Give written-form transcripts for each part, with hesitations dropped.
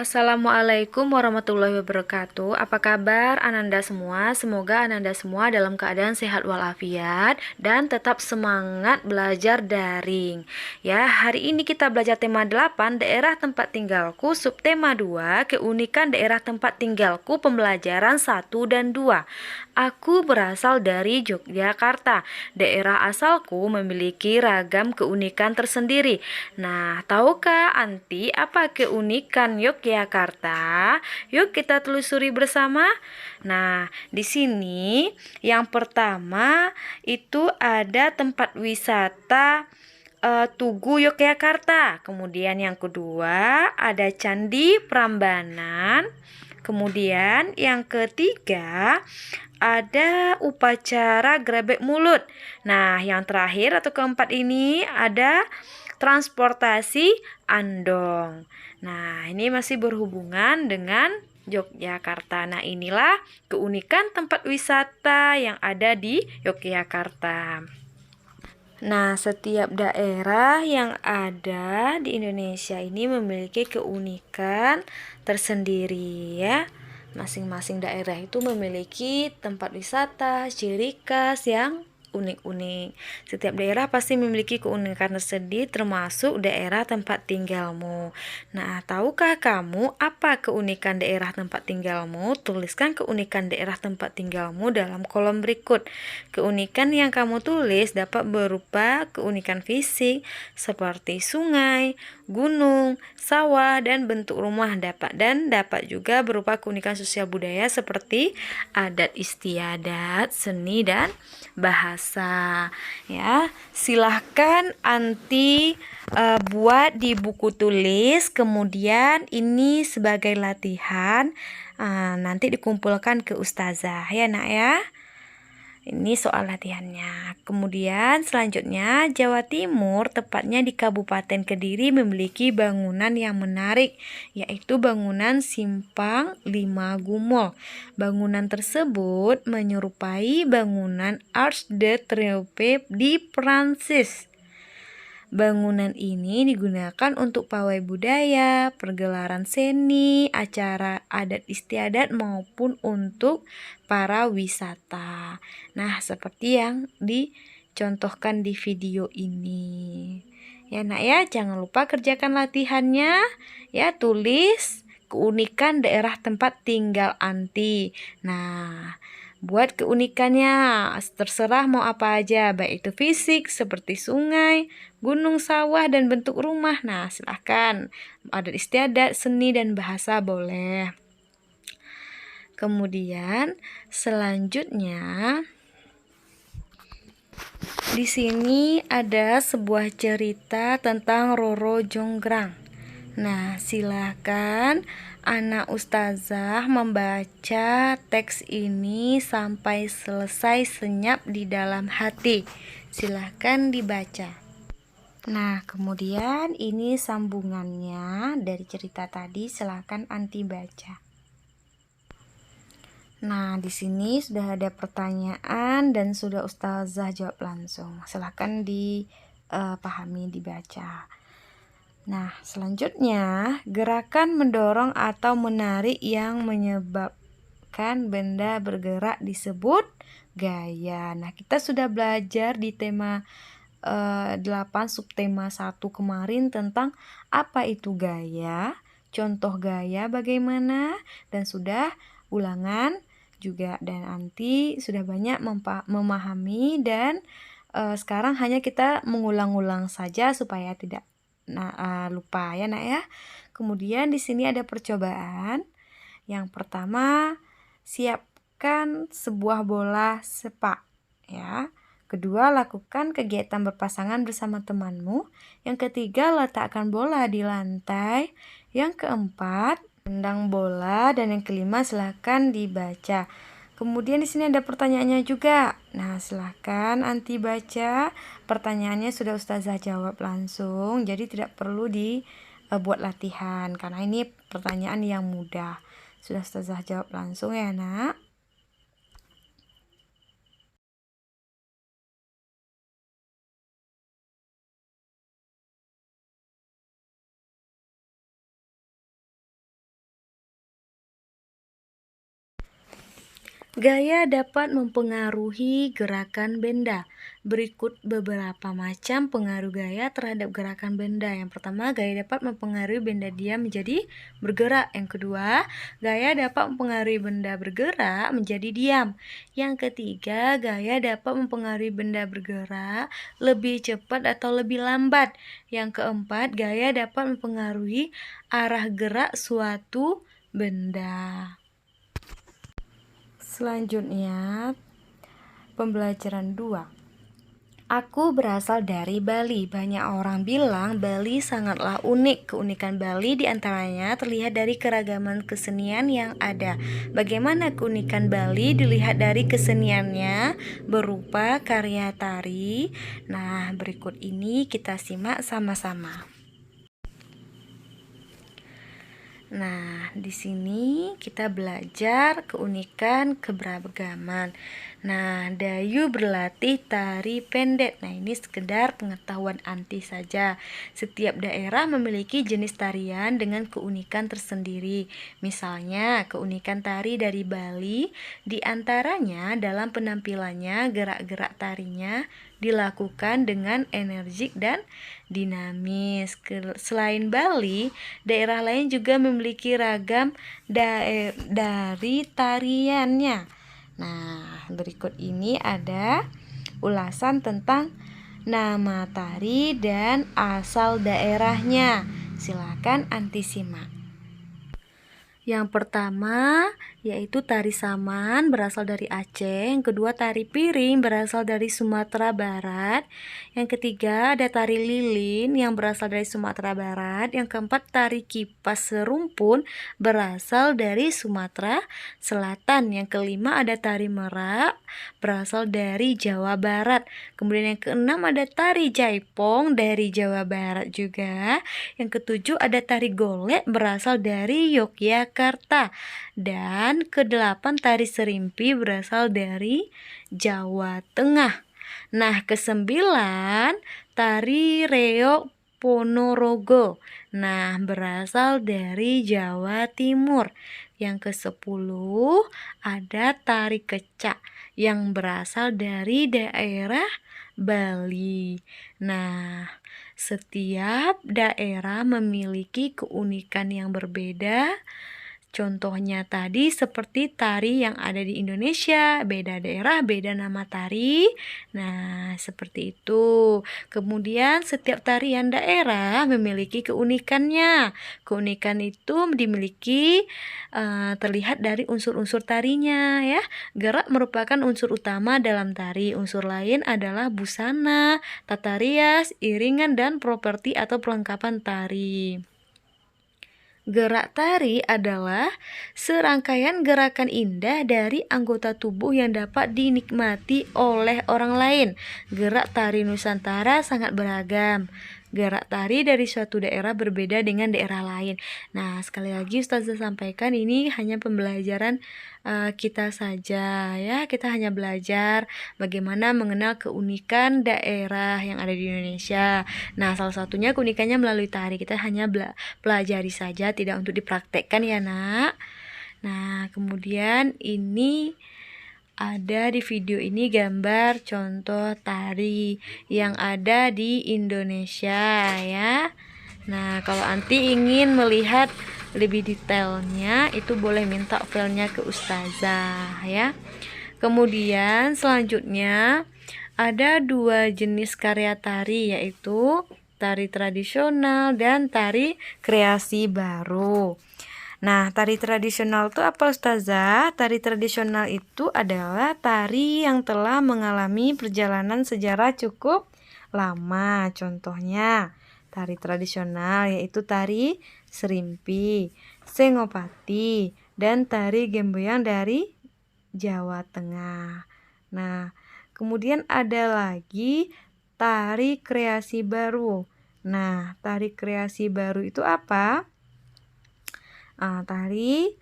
Assalamualaikum warahmatullahi wabarakatuh. Apa kabar Ananda semua? Semoga Ananda semua dalam keadaan sehat walafiat dan tetap semangat belajar daring. Ya, hari ini kita belajar tema 8, daerah tempat tinggalku, subtema 2, keunikan daerah tempat tinggalku, pembelajaran 1 dan 2. Aku berasal dari Yogyakarta. Daerah asalku memiliki ragam keunikan tersendiri. Nah, tahukah Anti apa keunikan Yogyakarta? Yuk kita telusuri bersama. Nah, di sini yang pertama itu ada tempat wisata Tugu Yogyakarta. Kemudian yang kedua ada Candi Prambanan. Kemudian yang ketiga ada upacara grebek mulut. Nah, yang terakhir atau keempat ini ada transportasi andong. Nah, ini masih berhubungan dengan Yogyakarta. Nah, inilah keunikan tempat wisata yang ada di Yogyakarta. Nah, setiap daerah yang ada di Indonesia ini memiliki keunikan tersendiri ya. Masing-masing daerah itu memiliki tempat wisata, ciri khas yang unik-unik. Setiap daerah pasti memiliki keunikan tersendiri termasuk daerah tempat tinggalmu. Nah, tahukah kamu apa keunikan daerah tempat tinggalmu? Tuliskan keunikan daerah tempat tinggalmu dalam kolom berikut. Keunikan yang kamu tulis dapat berupa keunikan fisik seperti sungai, gunung, sawah, dan bentuk rumah dapat juga berupa keunikan sosial budaya seperti adat istiadat, seni, dan bahasa. Ya, silahkan Anti buat di buku tulis, kemudian ini sebagai latihan nanti dikumpulkan ke ustazah ya nak ya. Ini soal latihannya. Kemudian selanjutnya Jawa Timur, tepatnya di Kabupaten Kediri, memiliki bangunan yang menarik, yaitu bangunan Simpang 5 Gumul. Bangunan tersebut menyerupai bangunan Arc de Triomphe di Prancis. Bangunan ini digunakan untuk pawai budaya, pergelaran seni, acara adat istiadat maupun untuk para wisata. Nah, seperti yang dicontohkan di video ini. Ya, Nak ya, jangan lupa kerjakan latihannya. Ya, tulis keunikan daerah tempat tinggal Anti. Nah, buat keunikannya, terserah mau apa aja, baik itu fisik seperti sungai, gunung, sawah, dan bentuk rumah. Nah, silahkan. Adat istiadat, seni, dan bahasa boleh. Kemudian selanjutnya di sini ada sebuah cerita tentang Roro Jonggrang. Nah, silakan anak ustazah membaca teks ini sampai selesai senyap di dalam hati. Silakan dibaca. Nah, kemudian ini sambungannya dari cerita tadi, silakan Anti baca. Nah, di sini sudah ada pertanyaan dan sudah ustazah jawab langsung. Silakan dipahami, dibaca. Nah, selanjutnya gerakan mendorong atau menarik yang menyebabkan benda bergerak disebut gaya. Nah, kita sudah belajar di tema 8 subtema 1 kemarin tentang apa itu gaya, contoh gaya bagaimana, dan sudah ulangan juga, dan Anti sudah banyak memahami dan sekarang hanya kita mengulang-ulang saja supaya tidak lupa ya nak ya. Kemudian di sini ada percobaan. Yang pertama, siapkan sebuah bola sepak ya. Kedua, lakukan kegiatan berpasangan bersama temanmu. Yang ketiga, letakkan bola di lantai. Yang keempat, tendang bola, dan yang kelima silakan dibaca. Kemudian di sini ada pertanyaannya juga. Nah, silahkan Anti baca. Pertanyaannya sudah ustazah jawab langsung, jadi tidak perlu dibuat latihan karena ini pertanyaan yang mudah. Sudah ustazah jawab langsung ya, Nak. Gaya dapat mempengaruhi gerakan benda. Berikut beberapa macam pengaruh gaya terhadap gerakan benda. Yang pertama, gaya dapat mempengaruhi benda diam menjadi bergerak. Yang kedua, gaya dapat mempengaruhi benda bergerak menjadi diam. Yang ketiga, gaya dapat mempengaruhi benda bergerak lebih cepat atau lebih lambat. Yang keempat, gaya dapat mempengaruhi arah gerak suatu benda. Selanjutnya, pembelajaran 2. Aku berasal dari Bali. Banyak orang bilang Bali sangatlah unik. Keunikan Bali diantaranya terlihat dari keragaman kesenian yang ada. Bagaimana keunikan Bali dilihat dari keseniannya berupa karya tari. Nah, berikut ini kita simak sama-sama. Nah, di sini kita belajar keunikan keberagaman. Nah, Dayu berlatih tari pendek. Nah, ini sekedar pengetahuan anti saja. Setiap daerah memiliki jenis tarian dengan keunikan tersendiri. Misalnya, keunikan tari dari Bali, diantaranya dalam penampilannya, gerak-gerak tarinya dilakukan dengan energik dan dinamis. Selain Bali, daerah lain juga memiliki ragam dari tariannya. Nah, berikut ini ada ulasan tentang nama tari dan asal daerahnya. Silakan Anti simak. Yang pertama yaitu tari saman berasal dari Aceh. Yang kedua, tari piring berasal dari Sumatera Barat. Yang ketiga, ada tari lilin yang berasal dari Sumatera Barat. Yang keempat, tari kipas serumpun berasal dari Sumatera Selatan. Yang kelima, ada tari merak berasal dari Jawa Barat. Kemudian yang keenam, ada tari jaipong dari Jawa Barat juga. Yang ketujuh, ada tari golek berasal dari Yogyakarta. Dan kedelapan, tari serimpi berasal dari Jawa Tengah. Nah, kesembilan, tari reog Ponorogo. Nah, berasal dari Jawa Timur. Yang ke-10, ada tari kecak yang berasal dari daerah Bali. Nah, setiap daerah memiliki keunikan yang berbeda. Contohnya tadi seperti tari yang ada di Indonesia, beda daerah, beda nama tari. Nah, seperti itu. Kemudian setiap tarian daerah memiliki keunikannya. Keunikan itu dimiliki terlihat dari unsur-unsur tarinya ya. Gerak merupakan unsur utama dalam tari. Unsur lain adalah busana, tata rias, iringan, dan properti atau perlengkapan tari. Gerak tari adalah serangkaian gerakan indah dari anggota tubuh yang dapat dinikmati oleh orang lain. Gerak tari Nusantara sangat beragam. Gerak tari dari suatu daerah berbeda dengan daerah lain. Nah, sekali lagi Ustazah sampaikan ini hanya pembelajaran kita saja ya. Kita hanya belajar bagaimana mengenal keunikan daerah yang ada di Indonesia. Nah, salah satunya keunikannya melalui tari. Kita hanya pelajari saja, tidak untuk dipraktekkan ya, Nak. Nah, kemudian ini ada di video ini gambar contoh tari yang ada di Indonesia ya. Nah, kalau Anti ingin melihat lebih detailnya, itu boleh minta filenya ke Ustazah ya. Kemudian selanjutnya ada dua jenis karya tari, yaitu tari tradisional dan tari kreasi baru. Nah, tari tradisional itu apa, Ustazah? Tari tradisional itu adalah tari yang telah mengalami perjalanan sejarah cukup lama. Contohnya, tari tradisional yaitu tari serimpi, sengopati, dan tari gemboyang dari Jawa Tengah. Nah, kemudian ada lagi tari kreasi baru. Nah, tari kreasi baru itu apa? Tari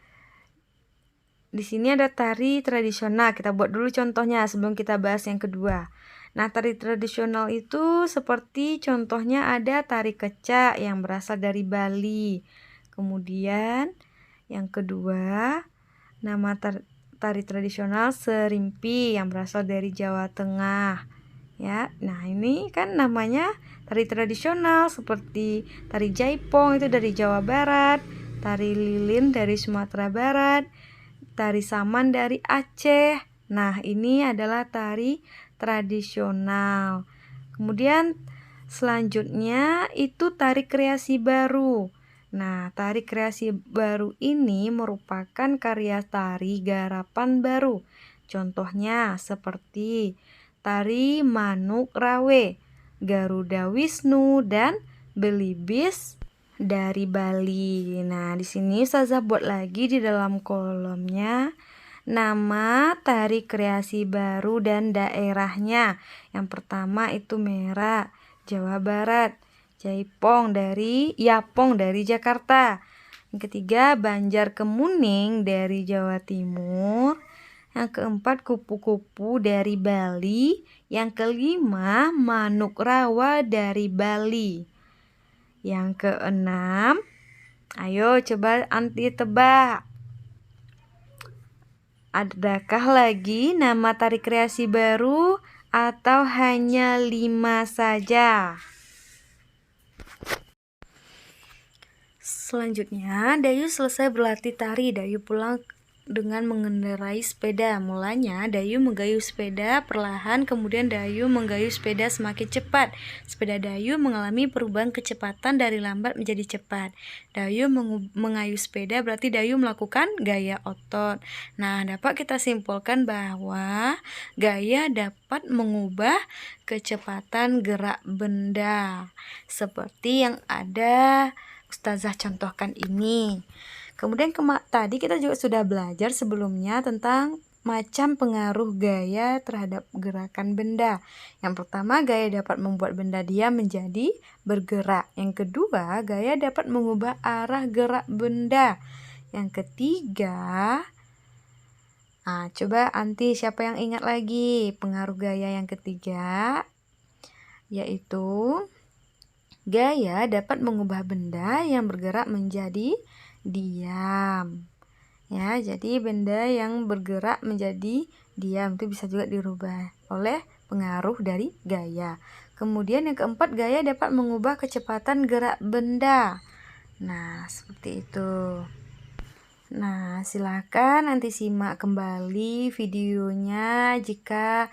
di sini ada tari tradisional. Kita buat dulu contohnya sebelum kita bahas yang kedua. Nah, tari tradisional itu seperti contohnya ada tari kecak yang berasal dari Bali. Kemudian yang kedua, nama tari tradisional Serimpi yang berasal dari Jawa Tengah. Ya, nah ini kan namanya tari tradisional, seperti tari Jaipong itu dari Jawa Barat, tari Lilin dari Sumatera Barat, tari Saman dari Aceh. Nah, ini adalah tari tradisional. Kemudian selanjutnya itu tari kreasi baru. Nah, tari kreasi baru ini merupakan karya tari garapan baru. Contohnya seperti tari Manuk Rawe, Garuda Wisnu, dan Belibis dari Bali. Nah, di sini Ustazah buat lagi di dalam kolomnya nama tari kreasi baru dan daerahnya. Yang pertama itu Merak, Jawa Barat. Yapong dari Jakarta. Yang ketiga Banjar Kemuning dari Jawa Timur. Yang keempat kupu-kupu dari Bali. Yang kelima Manuk Rawa dari Bali. Yang keenam, ayo coba anti tebak. Adakah lagi nama tari kreasi baru atau hanya 5 saja? Selanjutnya, Dayu selesai berlatih tari. Dayu pulang dengan mengendarai sepeda. Mulanya Dayu menggayuh sepeda perlahan, kemudian Dayu menggayuh sepeda semakin cepat. Sepeda Dayu mengalami perubahan kecepatan dari lambat menjadi cepat. Dayu mengayuh sepeda berarti Dayu melakukan gaya otot. Nah, dapat kita simpulkan bahwa gaya dapat mengubah kecepatan gerak benda seperti yang ada Ustazah contohkan ini. Kemudian tadi kita juga sudah belajar sebelumnya tentang macam pengaruh gaya terhadap gerakan benda. Yang pertama, gaya dapat membuat benda diam menjadi bergerak. Yang kedua, gaya dapat mengubah arah gerak benda. Yang ketiga, coba anti siapa yang ingat lagi pengaruh gaya yang ketiga? Yaitu gaya dapat mengubah benda yang bergerak menjadi diam. Ya, jadi benda yang bergerak menjadi diam itu bisa juga dirubah oleh pengaruh dari gaya. Kemudian yang keempat, gaya dapat mengubah kecepatan gerak benda. Nah, seperti itu. Nah, silakan nanti simak kembali videonya jika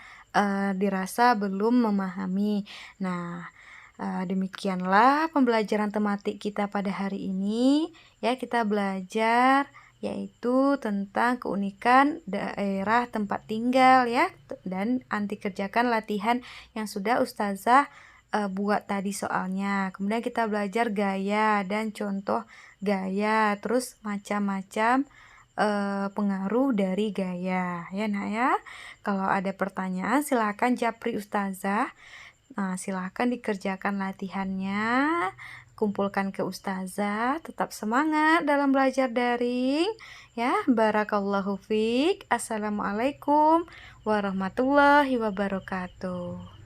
dirasa belum memahami. Nah, demikianlah pembelajaran tematik kita pada hari ini. Ya, kita belajar yaitu tentang keunikan daerah tempat tinggal ya, dan anti kerjakan latihan yang sudah Ustazah buat tadi soalnya. Kemudian kita belajar gaya dan contoh gaya, terus macam-macam pengaruh dari gaya ya nak ya. Kalau ada pertanyaan silahkan japri Ustazah. Nah, silahkan dikerjakan latihannya, kumpulkan ke Ustazah, tetap semangat dalam belajar daring ya. Barakallahu fiik. Assalamualaikum warahmatullahi wabarakatuh.